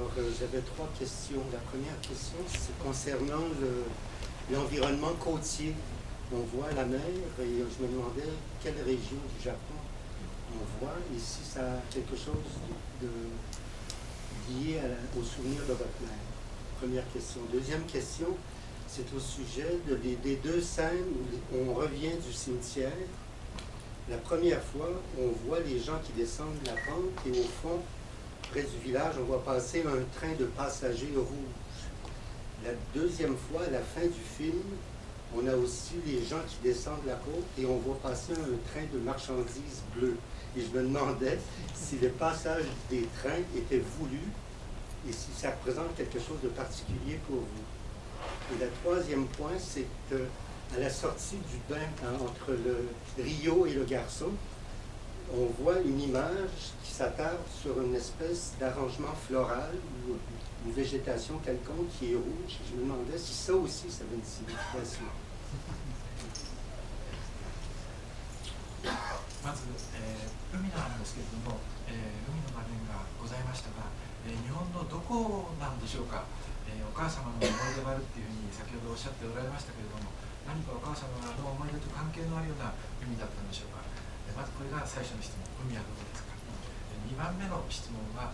Alors, j'avais trois questions. La première question, c'est concernant l'environnement côtier. On voit la mer et je me demandais quelle région du Japon on voit et si ça a quelque chose lié au souvenir de votre mère. Première question. Deuxième question, c'est au sujet des deux scènes où on revient du cimetière. La première fois, on voit les gens qui descendent la pente et au fond, près du village, on voit passer un train de passagers rouge. La deuxième fois, à la fin du film, on a aussi les gens qui descendent la côte et on voit passer un train de marchandises bleu. Et je me demandais si le passage des trains était voulu et si ça représente quelque chose de particulier pour vous. Et le troisième point, c'est qu'à la sortie du bain entre le Rio et le garçon, on voit une image qui s'attarde sur une espèce d'arrangement floral ou une végétation quelconque qui est rouge. Je me demandais si ça aussi, ça avait une signification. まず、海なんですけれども、海の場面がございましたが、日本のどこなんでしょうか、お母様の思い出があるっていうふうに先ほどおっしゃっておられましたけれども、何かお母様の思い出と関係のあるような海だったんでしょうか。まずこれが最初の質問、海はどこですか。2番目の質問は、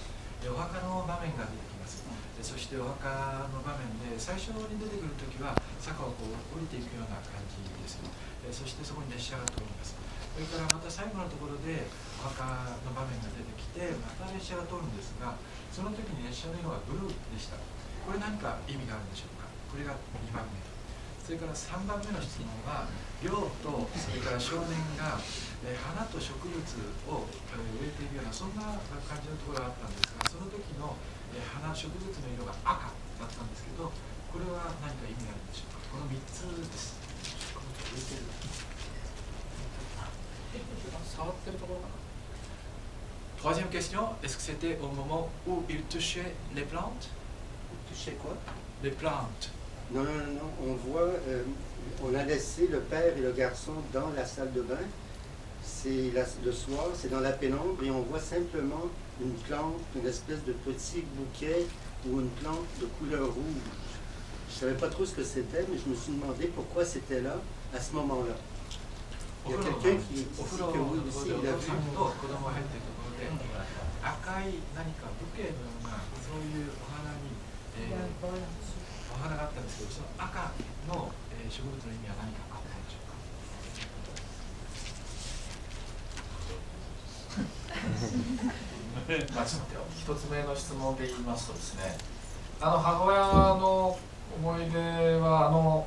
お墓の場面が出てきます。そしてお墓の場面で最初に出てくるときは坂をこう降りていくような感じです。そしてそこに列車が通ります。それからまた最後のところでお墓の場面が出てきてまた列車が通るんですが、その時に列車の色はブルーでした。これ何か意味があるんでしょうか。これが2番目。それから3番目の質問は、寮とそれから少年が花と植物を植えているようなそんな感じのところがあったんですが、その時の花植物の色が赤だったんですけど、これは何か意味があるんでしょうか。この3つです。Troisième question, est-ce que c'était au moment où il touchait les plantes? Touchait quoi? Les plantes. Non, non, non, non. On voit, on a laissé le père et le garçon dans la salle de bain. C'est le soir, c'est dans la pénombre et on voit simplement une plante, une espèce de petit bouquet ou une plante de couleur rouge. Je ne savais pas trop ce que c'était, mais je me suis demandé pourquoi c'était là à ce moment-là. Il y a quelqu'un qui dit que oui, aussi, il a vu. 赤い何かブケのようなそういうお花に、お花があったんですけど、その赤の、植物の意味は何かあったんでしょうか。一つ目の質問で言いますとですね、母親の思い出は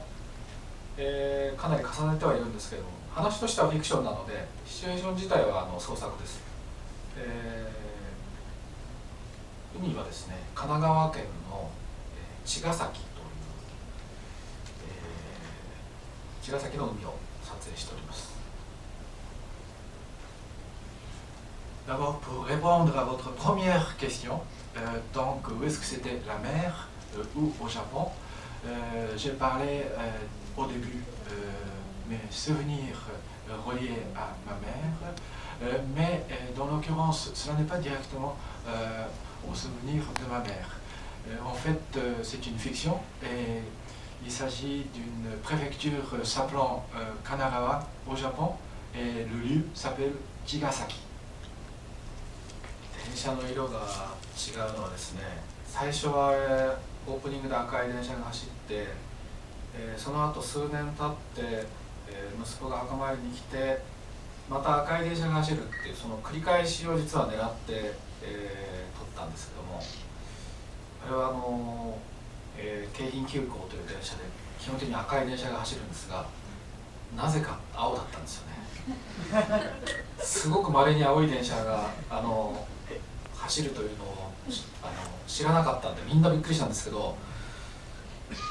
かなり重ねてはいるんですけれども、話としてはフィクションなのでシチュエーション自体は創作です。海はですね、神奈川県の茅ヶ崎という、茅ヶ崎の海を撮影しております。D'abord, pour répondre à votre première question, donc où est-ce que c'était la mer ou au Japon, j'ai parlé au début mes souvenirs reliés à ma mère, mais dans l'occurrence, cela n'est pas directement au souvenir de ma mère. En fait, c'est une fiction et il s'agit d'une préfecture s'appelant Kanagawa au Japon et le lieu s'appelle Chigasaki. 電車の色が違うのはですね、最初はオープニングで赤い電車が走って、その後数年経って、息子が墓参りに来てまた赤い電車が走るっていうその繰り返しを実は狙って、撮ったんですけども、あれは京浜急行という電車で基本的に赤い電車が走るんですが、なぜか青だったんですよね。すごく稀に青い電車が走るというのを知らなかったんでみんなびっくりしたんですけど、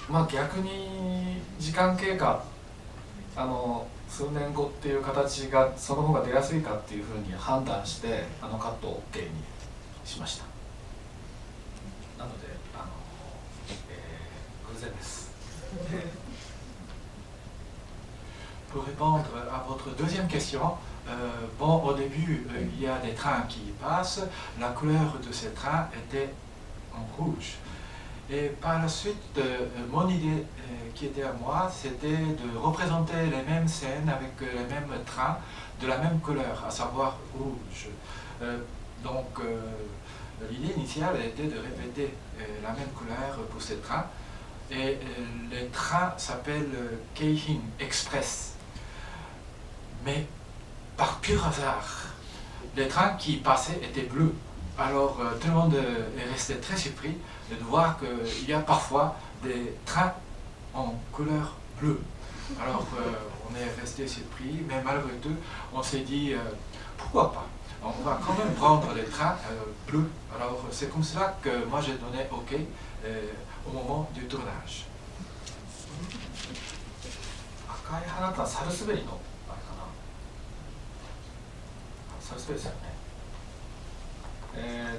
まあ逆に時間経過数年後っていう形がその方が出やすいかっていうふうに判断してカットを OK にしました。なので偶然です。Pour répondre à votre deuxième question, bon, au début, il y a des trains qui passent. La couleur de ces trains était en rouge. Et par la suite, mon idée qui était à moi, c'était de représenter les mêmes scènes avec les mêmes trains de la même couleur, à savoir rouge. Donc l'idée initiale était de répéter la même couleur pour ces trains. Et les trains s'appellent Keihin Express. Mais par pur hasard, les trains qui passaient étaient bleus. Alors tout le monde est resté très surpris de voir qu'il y a parfois des trains en couleur bleue. Alors on est resté surpris, mais malgré tout, on s'est dit pourquoi pas. On va quand même prendre les trains bleus. Alors c'est comme cela que moi j'ai donné OK au moment du tournage. 赤い花とはサルスベリのあれかな。サルスベリですよね。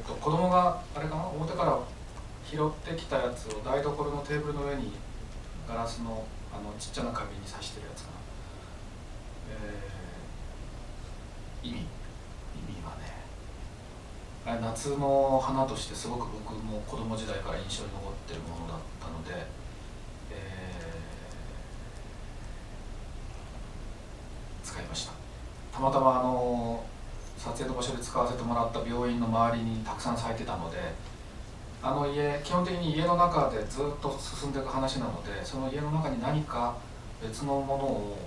子供があれかな、表から拾ってきたやつを台所のテーブルの上にガラスのちっちゃな花瓶に刺してるやつかな。意味はね、あれ夏の花としてすごく僕も子供時代から印象に残ってるものだったので、使いました。たまたま撮影の場所で使わせてもらった病院の周りにたくさん咲いてたので、基本的に家の中でずっと進んでいく話なので、その家の中に何か別のものを、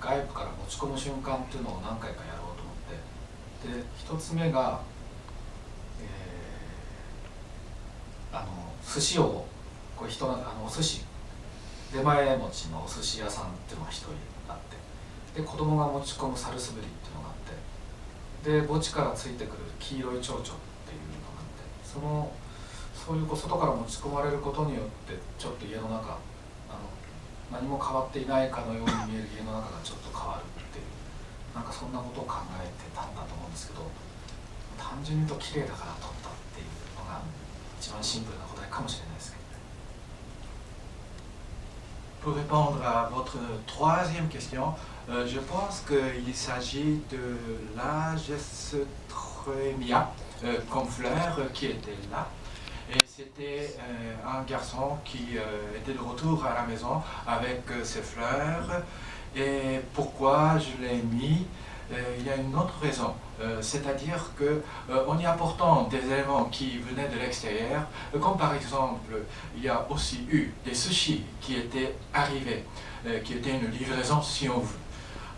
外部から持ち込む瞬間っていうのを何回かやろうと思って、で一つ目が、寿司をこれ人がお寿司出前持ちのお寿司屋さんっていうのが一人あって、で子供が持ち込むサルスベリっていうのがあって、で墓地からついてくる黄色い蝶々っていうのがあって、そういう外から持ち込まれることによってちょっと家の中何も変わっていないかのように見える家の中がちょっと変わるっていう、なんかそんなことを考えてたんだと思うんですけど、単純に言うと綺麗だから撮ったっていうのが一番シンプルな答えかもしれないですけどね。Pour répondre à votre troisième question, je pense qu'il s'agit de la Gestremia comme fleur qui était là. Et c'était un garçon qui était de retour à la maison avec ses fleurs. Et pourquoi je l'ai mis? Il y a une autre raison, c'est-à-dire qu'en y apportant des éléments qui venaient de l'extérieur, comme par exemple, il y a aussi eu des sushis qui étaient arrivés, qui étaient une livraison si on veut.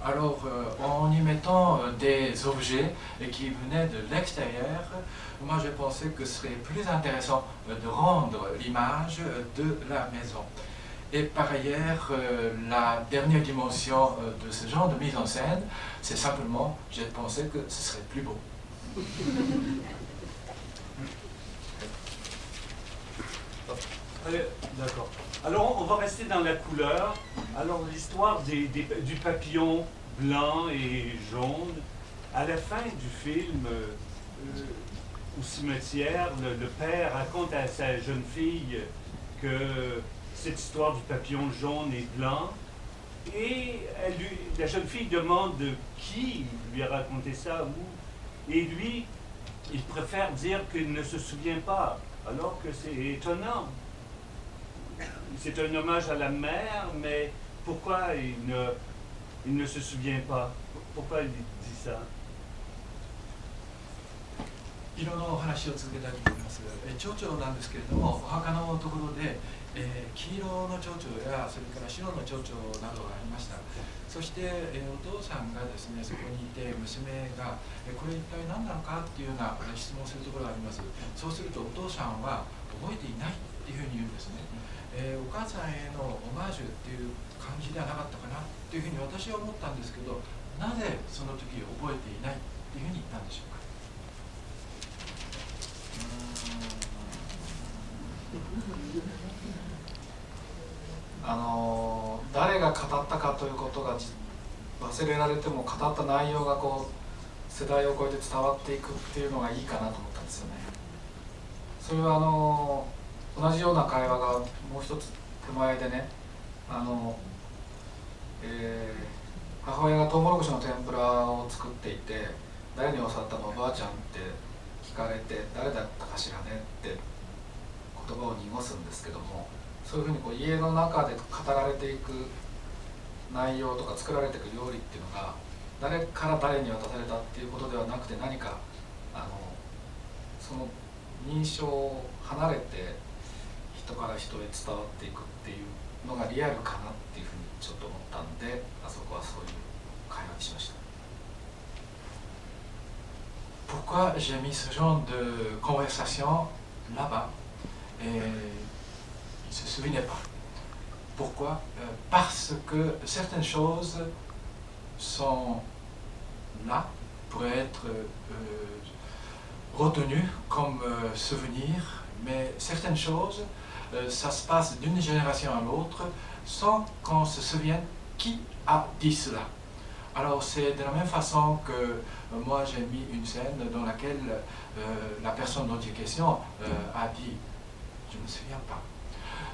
Alors, en y mettant des objets qui venaient de l'extérieur, moi j'ai pensé que ce serait plus intéressant de rendre l'image de la maison. Et par ailleurs, la dernière dimension de ce genre de mise en scène, c'est simplement, j'ai pensé que ce serait plus beau. D'accord. Alors on va rester dans la couleur. Alors l'histoire du papillon blanc et jaune. À la fin du film, au cimetière, le père raconte à sa jeune fille que cette histoire du papillon jaune et blanc. Et la jeune fille demande qui lui a raconté ça, où. Et lui, il préfère dire qu'il ne se souvient pas, alors que c'est étonnant. C'est un hommage à la mère, mais pourquoi il ne se souvient pas? Pourquoi il dit ça? 色のお話を続けたいと思います。蝶々なんですけれども、お墓のところで、黄色の蝶々やそれから白の蝶々などがありました。そして、お父さんがですね、そこにいて娘が、これ一体何なのかっていうような質問をするところがあります。そうするとお父さんは覚えていないっていうふうに言うんですね。お母さんへのオマージュっていう感じではなかったかなっていうふうに私は思ったんですけど、なぜその時覚えていないっていうふうに言ったんでしょうか。誰が語ったかということが忘れられても、語った内容がこう世代を超えて伝わっていくっていうのがいいかなと思ったんですよね。それは同じような会話がもう一つ手前でね、母親がトウモロコシの天ぷらを作っていて、誰に教わったのおばあちゃんって聞かれて、誰だったかしらねって濁すんですけども、そういうふうにこう家の中で語られていく内容とか作られていく料理っていうのが誰から誰に渡されたっていうことではなくて、何かその認証を離れて人から人へ伝わっていくっていうのがリアルかなっていうふうにちょっと思ったんで、あそこはそういう会話にしました。Pourquoi j'ai mis ce genre de conversation là-bas? Et il ne se souvenait pas. Pourquoi? Parce que certaines choses sont là pour être retenues comme souvenirs, mais certaines choses, ça se passe d'une génération à l'autre sans qu'on se souvienne qui a dit cela. Alors c'est de la même façon que moi j'ai mis une scène dans laquelle la personne dont il est question a dit « je ne me souviens pas ».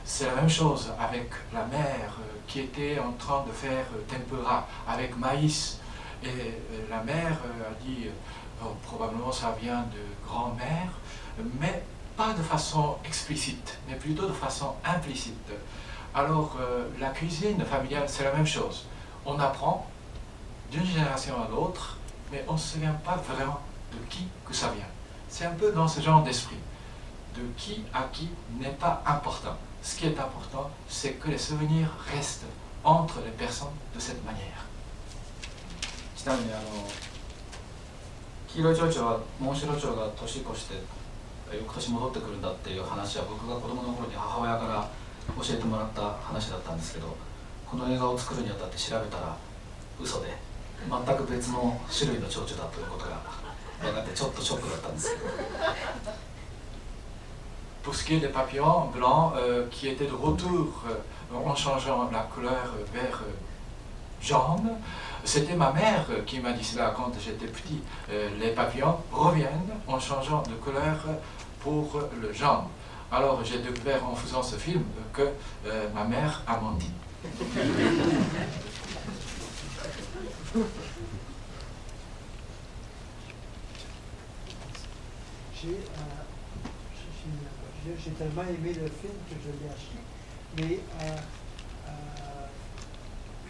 C'est la même chose avec la mère qui était en train de faire tempura avec maïs. Et la mère a dit oh, probablement ça vient de grand-mère, mais pas de façon explicite, mais plutôt de façon implicite. Alors la cuisine familiale, c'est la même chose. On apprend d'une génération à l'autre, mais on ne se souvient pas vraiment de qui que ça vient. C'est un peu dans ce genre d'esprit. De qui à qui n'est pas important. Ce qui est important, c'est que les souvenirs restent entre les personnes de cette manière. ちなみに黄色い蝶々はモンシロチョウが年越して翌年戻ってくるんだっていう話は、僕が子供の頃に母親から教えてもらった話だったんですけど、この映画を作るにあたって調べたら嘘で、全く別の種類の蝶々だということが分かって、ちょっとショックだったんですけど。Pour ce qui est des papillons blancs qui étaient de retour en changeant la couleur vers jaune, c'était ma mère qui m'a dit cela quand j'étais petit. Les papillons reviennent en changeant de couleur pour le jaune. Alors j'ai découvert en faisant ce film que ma mère a menti. J'ai tellement aimé le film que je l'ai acheté, mais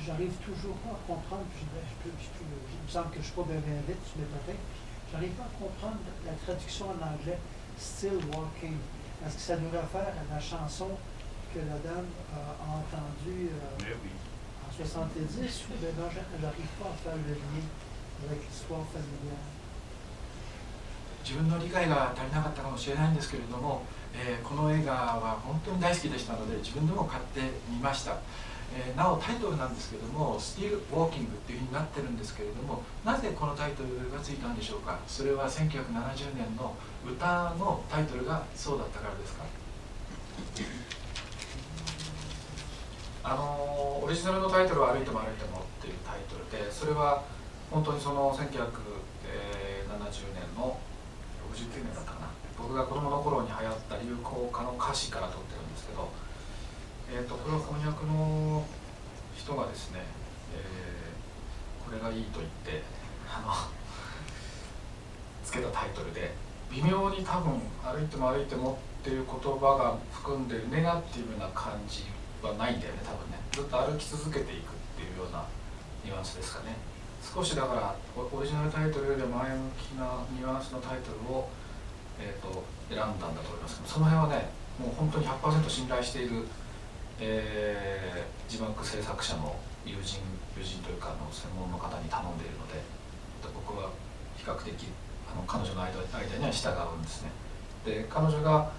j'arrive toujours pas à comprendre, il me semble que je ne suis pas bien vite sur mes patins, j'arrive pas à comprendre la traduction en anglais, Still Walking. Est-ce que ça nous réfère à la chanson que la dame a entendue en 70, ou bien non, j'arrive pas à faire le lien avec l'histoire familiale. 自分の理解が足りなかったかもしれないんですけれども、この映画は本当に大好きでしたので自分でも買ってみました。なおタイトルなんですけれども Still Walking っていうふうになってるんですけれども、なぜこのタイトルがついたんでしょうか。それは1970年の歌のタイトルがそうだったからですか。オリジナルのタイトルは歩いても歩いてもっていうタイトルで、それは本当にその1970年の69年だったかな、僕が子供の頃に流行った流行歌の歌詞から取ってるんですけど、これは翻訳の人がですね、これがいいと言ってつけたタイトルで、微妙に多分歩いても歩いてもっていう言葉が含んでるネガティブな感じはないんだよね、多分ね。ずっと歩き続けていくっていうようなニュアンスですかね。少しだからオリジナルタイトルより前向きなニュアンスのタイトルを、選んだんだと思いますけど、その辺はね、もう本当に 100% 信頼している、字幕制作者の友人というか専門の方に頼んでいるので、僕は比較的彼女の間には従うんですね。で、彼女が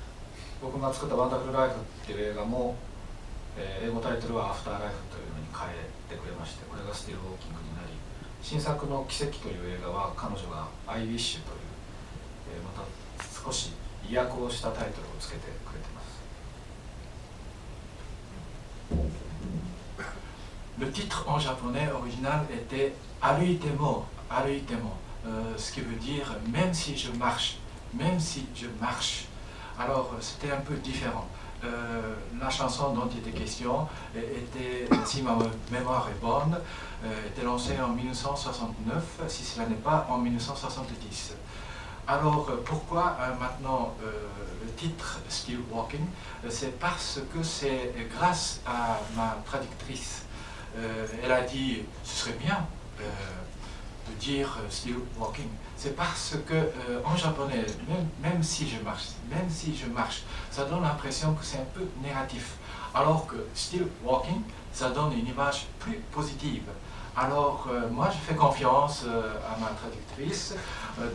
僕が作った「ワンダフルライフ」っていう映画も、英語タイトルは「アフターライフ」というのに変えてくれまして、これがスティルウォーキングになり、新作の「奇跡」という映画は彼女が「I Wish」という、また少し意訳をしたタイトルをつけてくれています。Le titre en japonais original était Aruitemo, Aruitemo, ce qui veut dire même si je marche, même si je marche. Alors c'était un peu différent. La chanson dont il était question était, si ma mémoire est bonne, était lancée en 1969, si cela n'est pas en 1970. Alors pourquoi maintenant le titre Still Walking? C'est parce que c'est grâce à ma traductrice. Elle a dit ce serait bien de dire Still Walking. C'est parce que en japonais, même si je marche, ça donne l'impression que c'est un peu négatif. Alors que Still Walking, ça donne une image plus positive. Alors, moi, je fais confiance à ma traductrice.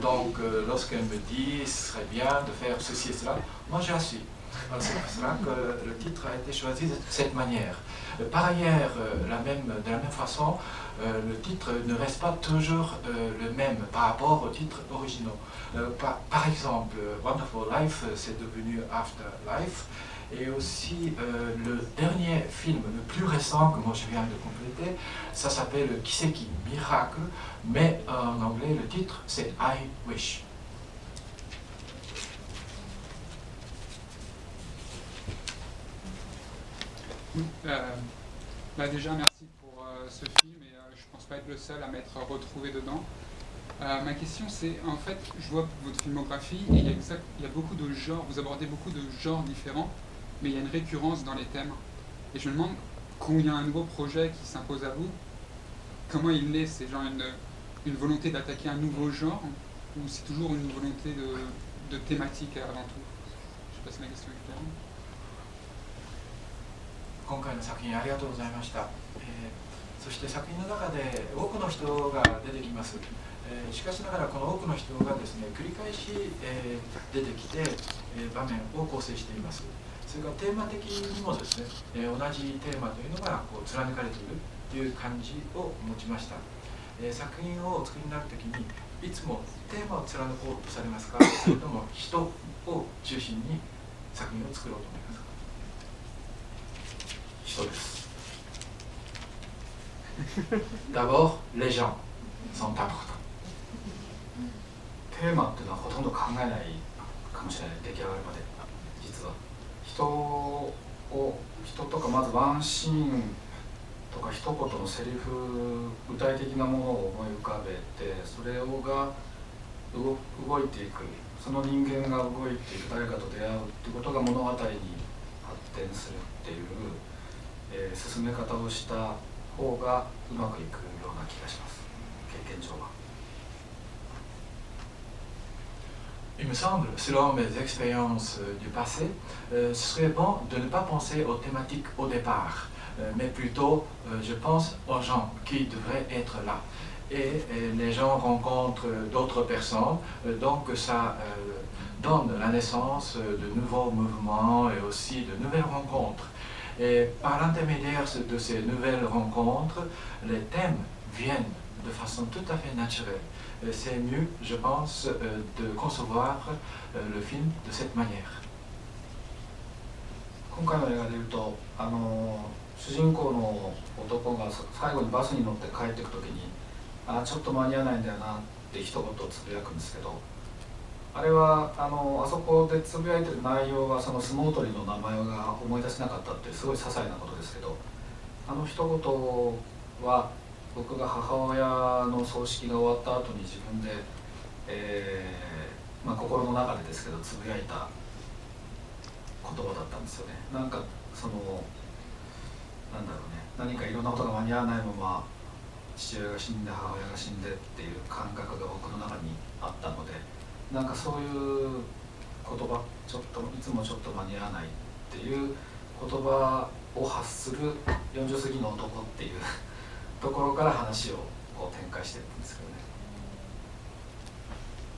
Donc, lorsqu'elle me dit ce serait bien de faire ceci et cela, moi, j'assume. C'est pour cela que le titre a été choisi de cette manière. Par ailleurs, de la même façon, le titre ne reste pas toujours le même par rapport aux titres originaux. Par exemple, Wonderful Life, c'est devenu Afterlife. Et aussi, le dernier film, le plus récent que moi je viens de compléter, ça s'appelle Kiseki Miracle, mais en anglais, le titre, c'est I Wish. Déjà, merci pour ce film, et je ne pense pas être le seul à m'être retrouvé dedans. Ma question, c'est, en fait, je vois votre filmographie, et il y a beaucoup de genres, vous abordez beaucoup de genres différents, mais il y a une récurrence dans les thèmes. Et je me demande, quand il y a un nouveau projet qui s'impose à vous, comment il naît? C'est genre une volonté d'attaquer un nouveau genre, ou c'est toujours une volonté de thématique avant tout? Je ne sais pas si ma question est claire. 今回の作品ありがとうございました。そして作品の中で多くの人が出てきます。しかしながらこの多くの人がですね、繰り返し出てきて場面を構成しています。それからテーマ的にもですね、同じテーマというのがこう貫かれているという感じを持ちました。作品をお作りになるときにいつもテーマを貫こうとされますか、それとも人を中心に作品を作ろうと思いますか？人です。D'abord, les gens sont importants. テーマっていうのはほとんど考えないかもしれない、出来上がるまで。実は人とかまずワンシーンとか一言のセリフ、具体的なものを思い浮かべて、それが動いていく、その人間が動いていく、誰かと出会うっていうことが物語に発展するっていう、進め方をした方がうまくいくような気がします、経験上は。Il me semble, selon mes expériences du passé, ce serait bon de ne pas penser aux thématiques au départ, mais plutôt, je pense, aux gens qui devraient être là. Et les gens rencontrent d'autres personnes, donc ça donne la naissance de nouveaux mouvements et aussi de nouvelles rencontres. Et par l'intermédiaire de ces nouvelles rencontres, les thèmes viennent de façon tout à fait naturelle. C'est mieux, je pense, de concevoir le film de cette manière. 今回の映画でいうと、主人公の男が最後にバスに乗って帰っていくときに、ちょっと間に合わないんだよなって一言つぶやくんですけど、あれはあそこでつぶやいてる内容はその相撲取りの名前が思い出せなかったっていうすごい些細なことですけど、一言は僕が母親の葬式が終わった後に自分で、心の中でですけどつぶやいた言葉だったんですよね。なんかなんだろうね、何かいろんなことが間に合わないまま父親が死んで母親が死んでっていう感覚が僕の中にあったので、なんかそういう言葉、ちょっといつもちょっと間に合わないっていう言葉を発する40過ぎの男っていうところから話をこう展開していくんですけどね。